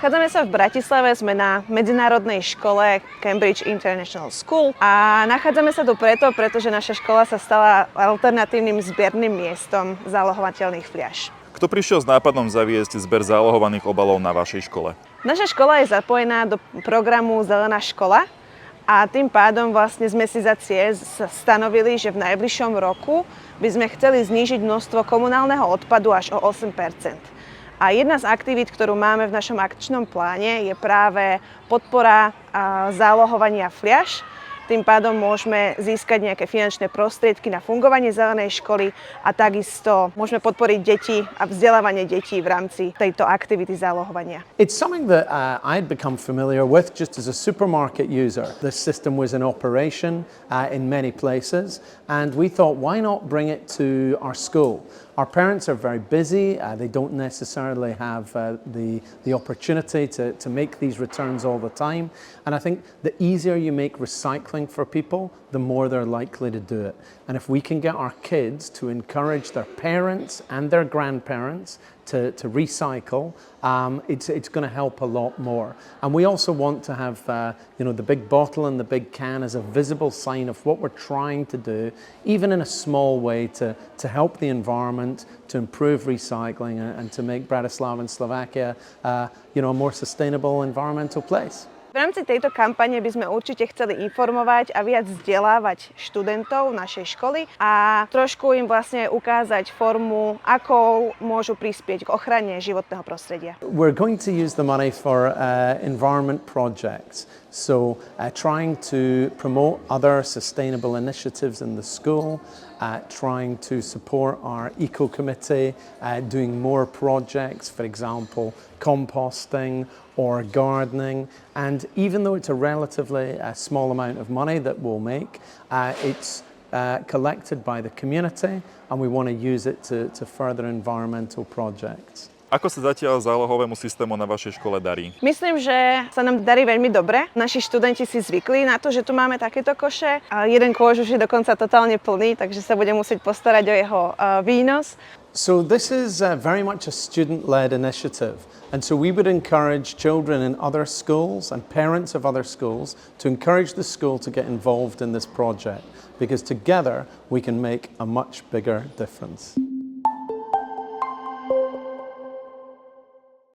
Nachádzame sa v Bratislave, sme na medzinárodnej škole Cambridge International School a nachádzame sa tu pretože naša škola sa stala alternatívnym zberným miestom zálohovateľných fliaš. Kto prišiel s nápadom zaviesť zber zálohovaných obalov na vašej škole? Naša škola je zapojená do programu Zelená škola a tým pádom vlastne sme si za cieľ stanovili, že v najbližšom roku by sme chceli znížiť množstvo komunálneho odpadu až o 8%. A jedna z aktivít, ktorú máme v našom akčnom pláne, je práve podpora zálohovania fliaš. Tým pádom môžeme získať nejaké finančné prostriedky na fungovanie zelenej školy a takisto môžeme podporiť deti a vzdelávanie detí v rámci tejto aktivity zálohovania. It's something that I'd become familiar with just as a supermarket user. This system was in operation in many places, and we thought, why not bring it to our school? Our parents are very busy. They don't necessarily have the opportunity to make these returns all the time. And I think the easier you make recycling for people, the more they're likely to do it. And if we can get our kids to encourage their parents and their grandparents to recycle, it's going to help a lot more. And we also want to have the big bottle and the big can as a visible sign of what we're trying to do, even in a small way, to help the environment, to improve recycling and to make Bratislava and Slovakia a more sustainable environmental place. V rámci tejto kampane by sme určite chceli informovať a viac vzdelávať študentov našej školy a trošku im vlastne ukázať formu, ako môžu prispieť k ochrane životného prostredia. We're going to use the money for environment projects. So trying to promote other sustainable initiatives in the school, trying to support our eco committee, doing more projects, for example, composting or gardening. And even though it's a relatively small amount of money that we'll make, it's collected by the community and we want to use it to further environmental projects. Ako sa zatiaľ zálohovému systému na vašej škole darí? Myslím, že sa nám darí veľmi dobre. Naši študenti si zvykli na to, že tu máme takéto koše. Jeden kôž už je dokonca totálne plný, takže sa bude musieť postarať o jeho výnos. So this is very much a student-led initiative. And so we would encourage children in other schools and parents of other schools to encourage the school to get involved in this project, because together we can make a much bigger difference.